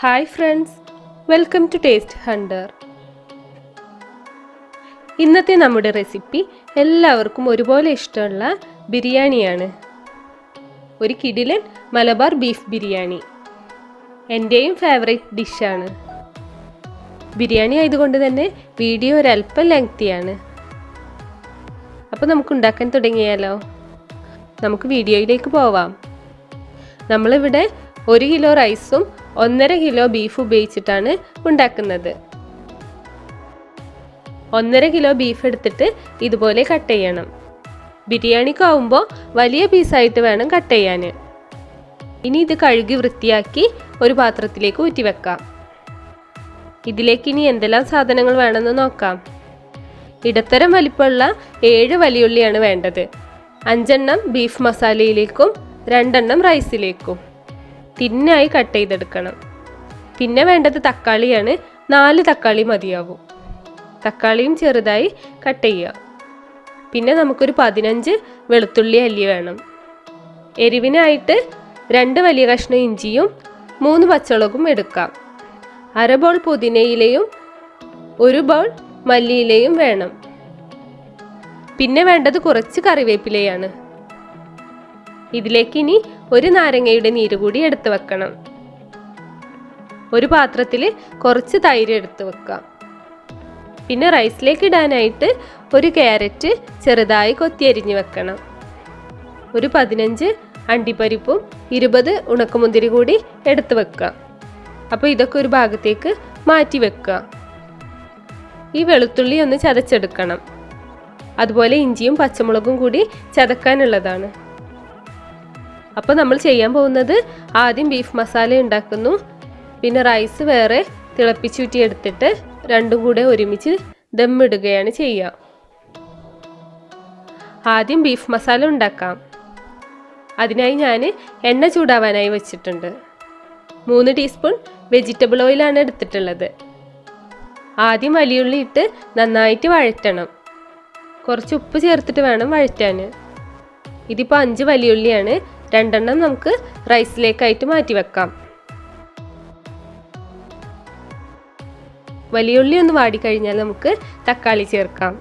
Hi friends, welcome to taste hunter. ഇന്നത്തെ നമ്മുടെ recipe എല്ലാവർക്കും ഒരുപോലെ ഇഷ്ടമുള്ള ബിരിയാണിയാണ്. ഒരു കിടിലൻ മലബാർ ബീഫ് ബിരിയാണി എൻ്റെയും ഫേവറേറ്റ് ഡിഷാണ്. ബിരിയാണി ആയതുകൊണ്ട് തന്നെ വീഡിയോ ഒരല്പം ലെങ്തിയാണ്. അപ്പോൾ നമുക്ക് ഉണ്ടാക്കാൻ തുടങ്ങിയാലോ? നമുക്ക് വീഡിയോയിലേക്ക് പോവാം. നമ്മളിവിടെ 1 കിലോ റൈസും 1.5 കിലോ ബീഫ് ഉപയോഗിച്ചിട്ടാണ് ഉണ്ടാക്കുന്നത്. 1.5 കിലോ ബീഫ് എടുത്തിട്ട് ഇതുപോലെ കട്ട് ചെയ്യണം. ബിരിയാണിക്കാവുമ്പോൾ വലിയ പീസായിട്ട് വേണം കട്ട് ചെയ്യാൻ. ഇനി ഇത് കഴുകി വൃത്തിയാക്കി ഒരു പാത്രത്തിലേക്ക് ഊറ്റി വെക്കാം. ഇതിലേക്ക് ഇനി എന്തെല്ലാം സാധനങ്ങൾ വേണമെന്ന് നോക്കാം. ഇടത്തരം വലിപ്പമുള്ള 7 വലിയുള്ളിയാണ് വേണ്ടത്. 5 എണ്ണം ബീഫ് മസാലയിലേക്കും 2 എണ്ണം റൈസിലേക്കും തിന്നായി കട്ട് ചെയ്തെടുക്കണം. പിന്നെ വേണ്ടത് തക്കാളിയാണ്. 4 തക്കാളി മതിയാവും. തക്കാളിയും ചെറുതായി കട്ട് ചെയ്യുക. പിന്നെ നമുക്കൊരു 15 വെളുത്തുള്ളി അല്ലി വേണം. എരിവിനായിട്ട് 2 വലിയ കഷ്ണം ഇഞ്ചിയും 3 പച്ചമുളകും എടുക്കാം. 1/2 ബൗൾ പുതിനയിലയും 1 ബൗൾ മല്ലിയിലയും വേണം. പിന്നെ വേണ്ടത് കുറച്ച് കറിവേപ്പിലയാണ്. ഇതിലേക്ക് ഇനി 1 നാരങ്ങയുടെ നീര് കൂടി എടുത്തു വെക്കണം. ഒരു പാത്രത്തിൽ കുറച്ച് തൈര് എടുത്ത് വെക്കാം. പിന്നെ റൈസിലേക്ക് ഇടാനായിട്ട് 1 ക്യാരറ്റ് ചെറുതായി കൊത്തി അരിഞ്ഞ് വെക്കണം. ഒരു 15 അണ്ടിപ്പരിപ്പും 20 ഉണക്കമുന്തിരി കൂടി എടുത്ത് വെക്കാം. അപ്പോൾ ഇതൊക്കെ ഒരു ഭാഗത്തേക്ക് മാറ്റി വെക്കുക. ഈ വെളുത്തുള്ളി ഒന്ന് ചതച്ചെടുക്കണം. അതുപോലെ ഇഞ്ചിയും പച്ചമുളകും കൂടി ചതക്കാനുള്ളതാണ്. അപ്പോൾ നമ്മൾ ചെയ്യാൻ പോകുന്നത് ആദ്യം ബീഫ് മസാല ഉണ്ടാക്കുന്നു. പിന്നെ റൈസ് വേറെ തിളപ്പിച്ചൂറ്റി എടുത്തിട്ട് രണ്ടും കൂടെ ഒരുമിച്ച് ദമ്മിടുകയാണ് ചെയ്യുക. ആദ്യം ബീഫ് മസാല ഉണ്ടാക്കാം. അതിനായി ഞാൻ എണ്ണ ചൂടാവാനായി വെച്ചിട്ടുണ്ട്. 3 ടീസ്പൂൺ വെജിറ്റബിൾ ഓയിലാണ് എടുത്തിട്ടുള്ളത്. ആദ്യം വലിയുള്ളി ഇട്ട് നന്നായിട്ട് വഴറ്റണം. കുറച്ച് ഉപ്പ് ചേർത്തിട്ട് വേണം വഴറ്റാൻ. ഇതിപ്പോൾ 5 വലിയുള്ളിയാണ്. 2 എണ്ണം നമുക്ക് റൈസിലേക്കായിട്ട് മാറ്റി വെക്കാം. വലിയുള്ളി ഒന്ന് വാടിക്കഴിഞ്ഞാൽ നമുക്ക് തക്കാളി ചേർക്കാം.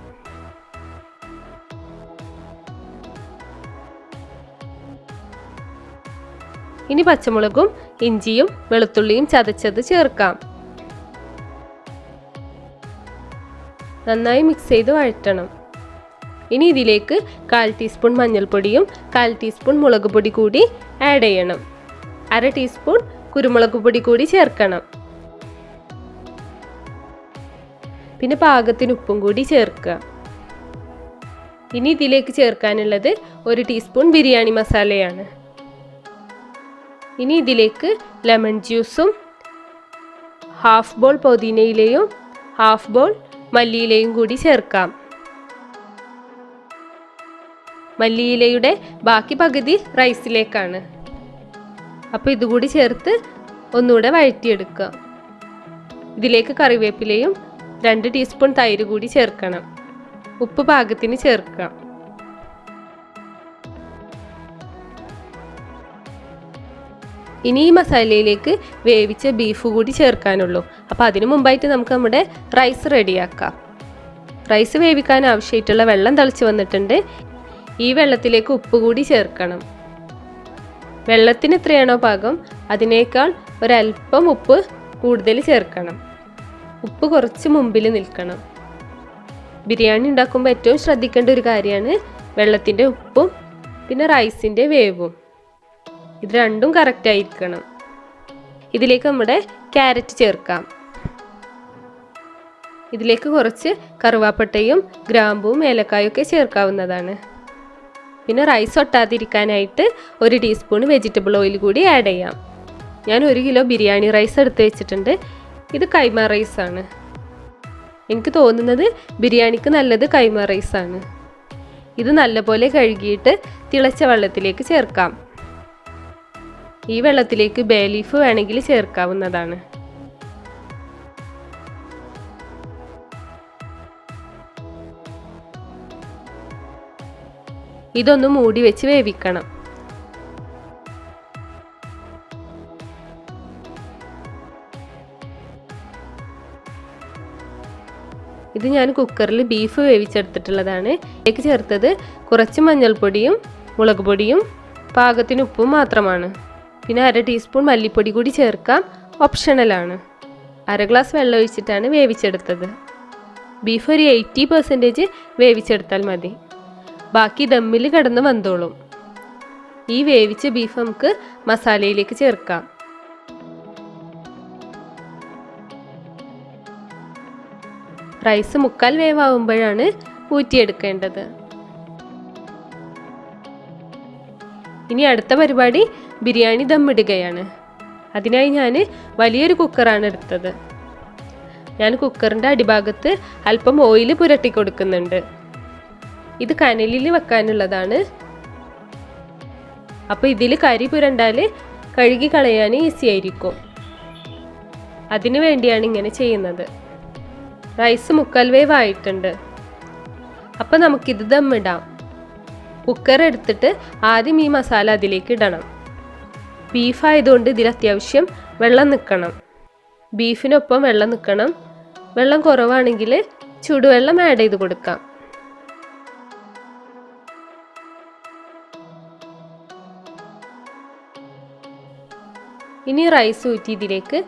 ഇനി പച്ചമുളകും ഇഞ്ചിയും വെളുത്തുള്ളിയും ചതച്ചത് ചേർക്കാം. നന്നായി മിക്സ് ചെയ്ത് വഴറ്റണം. ഇനി ഇതിലേക്ക് 1/4 ടീസ്പൂൺ മഞ്ഞൾപ്പൊടിയും 1/4 ടീസ്പൂൺ മുളക് പൊടി കൂടി ആഡ് ചെയ്യണം. 1/2 ടീസ്പൂൺ കുരുമുളക് പൊടി കൂടി ചേർക്കണം. പിന്നെ പാകത്തിന് ഉപ്പും കൂടി ചേർക്കുക. ഇനി ഇതിലേക്ക് ചേർക്കാനുള്ളത് 1 ടീസ്പൂൺ ബിരിയാണി മസാലയാണ്. ഇനി ഇതിലേക്ക് ലെമൺ ജ്യൂസും 1/2 ബൗൾ പുതിനയിലയും 1/2 ബൗൾ മല്ലിയിലയും കൂടി ചേർക്കാം. മല്ലിയിലയുടെ ബാക്കി പകുതി റൈസിലേക്കാണ്. അപ്പോൾ ഇതുകൂടി ചേർത്ത് ഒന്നുകൂടെ വഴറ്റിയെടുക്കുക. ഇതിലേക്ക് കറിവേപ്പിലയും 2 ടീസ്പൂൺ തൈര് കൂടി ചേർക്കണം. ഉപ്പ് പാകത്തിന് ചേർക്കാം. ഇനി ഈ മസാലയിലേക്ക് വേവിച്ച ബീഫ് കൂടി ചേർക്കാനുള്ളൂ. അപ്പോൾ അതിനു മുമ്പായിട്ട് നമുക്ക് നമ്മുടെ റൈസ് റെഡിയാക്കാം. റൈസ് വേവിക്കാൻ ആവശ്യമായിട്ടുള്ള വെള്ളം തിളച്ച് വന്നിട്ടുണ്ട്. ഈ വെള്ളത്തിലേക്ക് ഉപ്പ് കൂടി ചേർക്കണം. വെള്ളത്തിന് എത്രയാണോ പാകം അതിനേക്കാൾ ഒരല്പം ഉപ്പ് കൂടുതൽ ചേർക്കണം. ഉപ്പ് കുറച്ച് മുമ്പിൽ നിൽക്കണം. ബിരിയാണി ഉണ്ടാക്കുമ്പോൾ ഏറ്റവും ശ്രദ്ധിക്കേണ്ട ഒരു കാര്യമാണ് വെള്ളത്തിൻ്റെ ഉപ്പും പിന്നെ റൈസിൻ്റെ വേവും. ഇത് രണ്ടും കറക്റ്റായിരിക്കണം. ഇതിലേക്ക് നമ്മുടെ ക്യാരറ്റ് ചേർക്കാം. ഇതിലേക്ക് കുറച്ച് കറുവാപ്പട്ടയും ഗ്രാമ്പും ഏലക്കായും ഒക്കെ ചേർക്കാവുന്നതാണ്. പിന്നെ റൈസ് ഒട്ടാതിരിക്കാനായിട്ട് 1 ടീസ്പൂൺ വെജിറ്റബിൾ ഓയിൽ കൂടി ആഡ് ചെയ്യാം. ഞാൻ 1 കിലോ ബിരിയാണി റൈസ് എടുത്ത് വെച്ചിട്ടുണ്ട്. ഇത് കൈമ റൈസാണ്. എനിക്ക് തോന്നുന്നത് ബിരിയാണിക്ക് നല്ലത് കൈമ റൈസാണ്. ഇത് നല്ലപോലെ കഴുകിയിട്ട് തിളച്ച വെള്ളത്തിലേക്ക് ചേർക്കാം. ഈ വെള്ളത്തിലേക്ക് ബേ ലീഫ് വേണമെങ്കിൽ ചേർക്കാവുന്നതാണ്. ഇതൊന്ന് മൂടി വെച്ച് വേവിക്കണം. ഇത് ഞാൻ കുക്കറിൽ ബീഫ് വേവിച്ചെടുത്തിട്ടുള്ളതാണ്. ഇതിലേക്ക് ചേർത്തത് കുറച്ച് മഞ്ഞൾപ്പൊടിയും മുളക് പൊടിയും പാകത്തിന് ഉപ്പും മാത്രമാണ്. പിന്നെ 1/2 ടീസ്പൂൺ മല്ലിപ്പൊടി കൂടി ചേർക്കാം, ഓപ്ഷണലാണ്. 1/2 ഗ്ലാസ് വെള്ളം ഒഴിച്ചിട്ടാണ് വേവിച്ചെടുത്തത്. ബീഫ് ഒരു 80% വേവിച്ചെടുത്താൽ മതി. ബാക്കി ദമ്മിൽ കിടന്ന് വെന്തോളും. ഈ വേവിച്ച ബീഫ് നമുക്ക് മസാലയിലേക്ക് ചേർക്കാം. റൈസ് 1/4 വേവാകുമ്പോഴാണ് ഊറ്റിയെടുക്കേണ്ടത്. ഇനി അടുത്ത പരിപാടി ബിരിയാണി ദമ്മിടുകയാണ്. അതിനായി ഞാൻ വലിയൊരു കുക്കറാണ് എടുത്തത്. ഞാൻ കുക്കറിൻ്റെ അടിഭാഗത്ത് അല്പം ഓയിൽ പുരട്ടി കൊടുക്കുന്നുണ്ട്. ഇത് കനലിൽ വെക്കാനുള്ളതാണ്. അപ്പോൾ ഇതിൽ കരി പുരണ്ടാൽ കഴുകി കളയാൻ ഈസി ആയിരിക്കും. അതിനു വേണ്ടിയാണ് ഇങ്ങനെ ചെയ്യുന്നത്. റൈസ് 1/4 വേവായിട്ടുണ്ട്. അപ്പോൾ നമുക്കിത് ദമ്മിടാം. കുക്കർ എടുത്തിട്ട് ആദ്യം ഈ മസാല അതിലേക്ക് ഇടണം. ബീഫ് ആയതുകൊണ്ട് ഇതിൽ അത്യാവശ്യം വെള്ളം നിൽക്കണം. ബീഫിനൊപ്പം വെള്ളം നിൽക്കണം. വെള്ളം കുറവാണെങ്കിൽ ചൂടുവെള്ളം ആഡ് ചെയ്ത് കൊടുക്കാം. ഇനി റൈസ് ഊറ്റി ഇതിലേക്ക്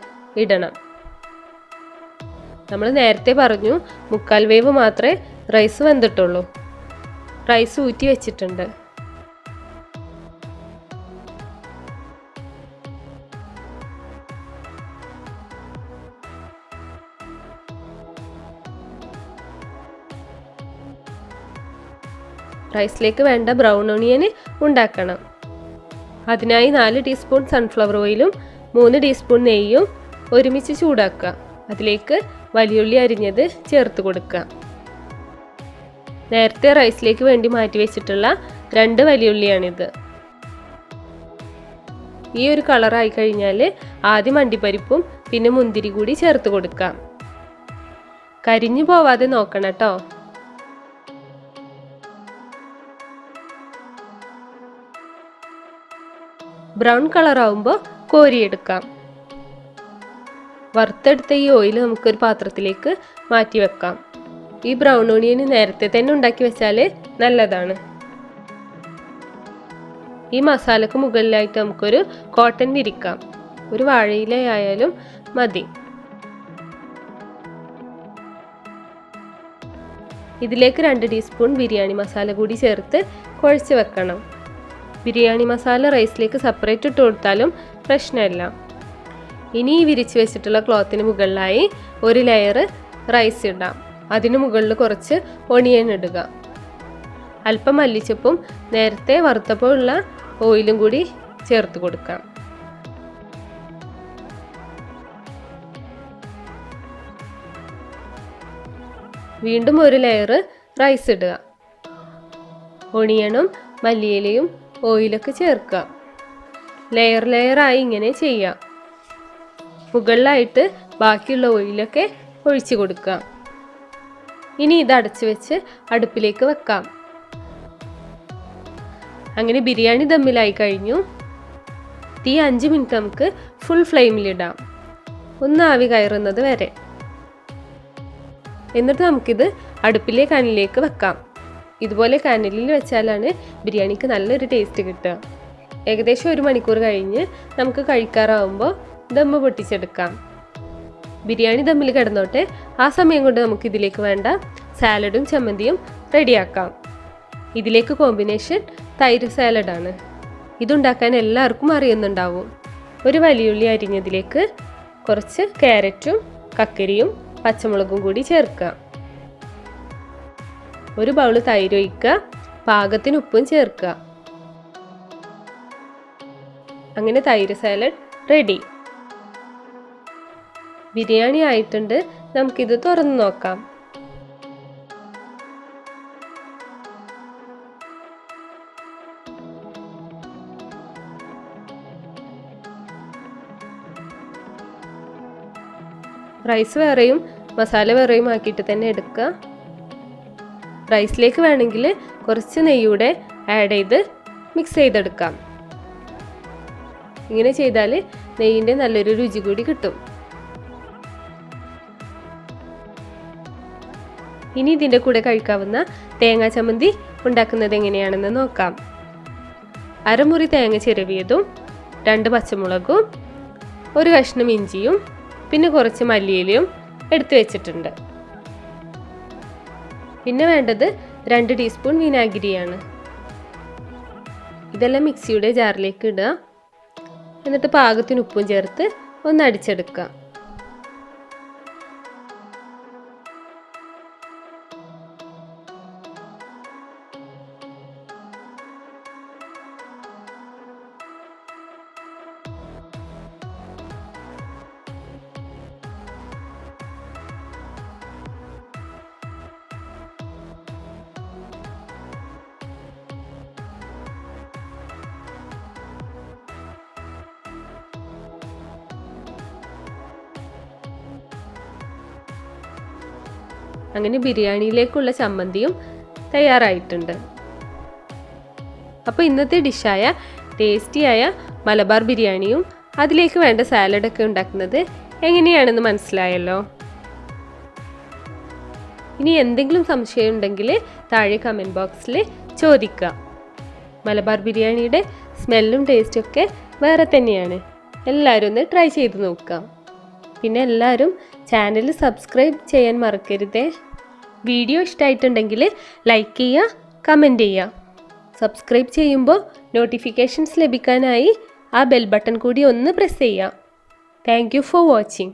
ഇടണം. നമ്മൾ നേരത്തെ പറഞ്ഞു 1/4 വേവ് മാത്രമേ റൈസ് വെന്തിട്ടുള്ളൂ. റൈസ് ഊറ്റി വെച്ചിട്ടുണ്ട്. റൈസിലേക്ക് വേണ്ട ബ്രൗൺ ഓണിയൻ ഉണ്ടാക്കണം. അതിനായി 4 ടീസ്പൂൺ സൺഫ്ലവർ ഓയിലും 3 ടീസ്പൂൺ നെയ്യും ഒരുമിച്ച് ചൂടാക്കുക. അതിലേക്ക് വലിയുള്ളി അരിഞ്ഞത് ചേർത്ത് കൊടുക്കുക. നേരത്തെ റൈസിലേക്ക് വേണ്ടി മാറ്റി വെച്ചിട്ടുള്ള 2 വലിയുള്ളിയാണിത്. ഈ ഒരു കളറായി കഴിഞ്ഞാൽ ആദ്യം അണ്ടിപ്പരിപ്പും പിന്നെ മുന്തിരി കൂടി ചേർത്ത് കൊടുക്കാം. കരിഞ്ഞു പോവാതെ നോക്കണം കേട്ടോ. ബ്രൗൺ കളറാവുമ്പോൾ കോരിയെടുക്കാം. വറുത്തെടുത്ത ഈ ഓയിൽ നമുക്കൊരു പാത്രത്തിലേക്ക് മാറ്റി വെക്കാം. ഈ ബ്രൗൺ ഓണിയൻ നേരത്തെ തന്നെ ഉണ്ടാക്കി വെച്ചാൽ നല്ലതാണ്. ഈ മസാലക്ക് മുകളിലായിട്ട് നമുക്കൊരു കോട്ടൺ വിരിക്കാം. ഒരു വാഴയില ആയാലും മതി. ഇതിലേക്ക് 2 ടീസ്പൂൺ ബിരിയാണി മസാല കൂടി ചേർത്ത് കുഴച്ച് വെക്കണം. ബിരിയാണി മസാല റൈസിലേക്ക് സെപ്പറേറ്റ് ഇട്ട് കൊടുത്താലും പ്രശ്നമില്ല. ഇനി ഈ വിരിച്ച് വെച്ചിട്ടുള്ള ക്ലോത്തിന് മുകളിലായി ഒരു ലെയർ റൈസ് ഇടാം. അതിന് മുകളിൽ കുറച്ച് ഒണിയൻ ഇടുക. അല്പം മല്ലിച്ചപ്പും നേരത്തെ വറുത്തപ്പോൾ ഉള്ള ഓയിലും കൂടി ചേർത്ത് കൊടുക്കാം. വീണ്ടും ഒരു ലെയർ റൈസ് ഇടുക. ഒണിയനും മല്ലിയിലയും ഓയിലൊക്കെ ചേർക്കുക. ലെയറായി ഇങ്ങനെ ചെയ്യാം. മുകളിലായിട്ട് ബാക്കിയുള്ള ഓയിലൊക്കെ ഒഴിച്ചു കൊടുക്കുക. ഇനി ഇത് അടച്ചു വെച്ച് അടുപ്പിലേക്ക് വെക്കാം. അങ്ങനെ ബിരിയാണി ദമ്മിലായി കഴിഞ്ഞു. തീ 5 മിനിറ്റ് നമുക്ക് ഫുൾ ഫ്ലെയിമിലിടാം, ഒന്ന് ആവി കയറുന്നത് വരെ. എന്നിട്ട് നമുക്കിത് അടുപ്പിലെ കനലിലേക്ക് വെക്കാം. ഇതുപോലെ കനലിൽ വെച്ചാലാണ് ബിരിയാണിക്ക് നല്ലൊരു ടേസ്റ്റ് കിട്ടുക. ഏകദേശം 1 മണിക്കൂർ കഴിഞ്ഞ് നമുക്ക് കഴിക്കാറാവുമ്പോൾ ദമ്മ് പൊട്ടിച്ചെടുക്കാം. ബിരിയാണി ദമ്മിൽ കിടന്നോട്ടെ. ആ സമയം കൊണ്ട് നമുക്ക് ഇതിലേക്ക് വേണ്ട സാലഡും ചമ്മന്തിയും റെഡിയാക്കാം. ഇതിലേക്ക് കോമ്പിനേഷൻ തൈര് സാലഡാണ്. ഇതുണ്ടാക്കാൻ എല്ലാവർക്കും അറിയുന്നുണ്ടാവും. ഒരു വലിയുള്ളി അരിഞ്ഞതിലേക്ക് കുറച്ച് ക്യാരറ്റും കക്കരിയും പച്ചമുളകും കൂടി ചേർക്കുക. ഒരു ബൗൾ തൈര് ഒഴിക്കുക. പാകത്തിന് ഉപ്പും ചേർക്കുക. അങ്ങനെ തൈര് സാലഡ് റെഡി. ബിരിയാണി ആയിട്ടുണ്ട്. നമുക്കിത് തുറന്ന് നോക്കാം. റൈസ് വേറെയും മസാല വേറെയും ആക്കിയിട്ട് തന്നെ എടുക്കുക. റൈസിലേക്ക് വേണമെങ്കിൽ കുറച്ച് നെയ്യൂടെ ആഡ് ചെയ്ത് മിക്സ് ചെയ്തെടുക്കാം. ഇങ്ങനെ ചെയ്താൽ നെയ്യിൻ്റെ നല്ലൊരു രുചി കൂടി കിട്ടും. ഇനി ഇതിൻ്റെ കൂടെ കഴിക്കാവുന്ന തേങ്ങാ ചമ്മന്തി ഉണ്ടാക്കുന്നത് എങ്ങനെയാണെന്ന് നോക്കാം. അരമുറി തേങ്ങ ചിരവിയതും 2 പച്ചമുളകും 1 കഷ്ണം ഇഞ്ചിയും പിന്നെ കുറച്ച് മല്ലിയിലയും എടുത്തു വെച്ചിട്ടുണ്ട്. പിന്നെ വേണ്ടത് 2 ടീസ്പൂൺ വിനാഗിരിയാണ്. ഇതെല്ലാം മിക്സിയുടെ ജാറിലേക്ക് ഇടുക. എന്നിട്ട് പാകത്തിന് ഉപ്പും ചേർത്ത് ഒന്ന് അടിച്ചെടുക്കുക. അങ്ങനെ ബിരിയാണിയിലേക്കുള്ള ചമ്മന്തിയും തയ്യാറായിട്ടുണ്ട്. അപ്പോൾ ഇന്നത്തെ ഡിഷായ ടേസ്റ്റിയായ മലബാർ ബിരിയാണിയും അതിലേക്ക് വേണ്ട സാലഡൊക്കെ ഉണ്ടാക്കുന്നത് എങ്ങനെയാണെന്ന് മനസ്സിലായല്ലോ. ഇനി എന്തെങ്കിലും സംശയം ഉണ്ടെങ്കിൽ താഴെ കമൻറ്റ് ബോക്സിൽ ചോദിക്കുക. മലബാർ ബിരിയാണിയുടെ സ്മെല്ലും ടേസ്റ്റും ഒക്കെ വേറെ തന്നെയാണ്. എല്ലാവരും ഒന്ന് ട്രൈ ചെയ്ത് നോക്കുക. പിന്നെ എല്ലാവരും ചാനൽ സബ്സ്ക്രൈബ് ചെയ്യാൻ മറക്കരുതേ. വീഡിയോ ഇഷ്ടമായിട്ടുണ്ടെങ്കിൽ ലൈക്ക് ചെയ്യുക, കമൻറ്റ് ചെയ്യുക. സബ്സ്ക്രൈബ് ചെയ്യുമ്പോൾ നോട്ടിഫിക്കേഷൻസ് ലഭിക്കാനായി ആ ബെൽ ബട്ടൺ കൂടി ഒന്ന് പ്രസ് ചെയ്യുക. Thank you for watching.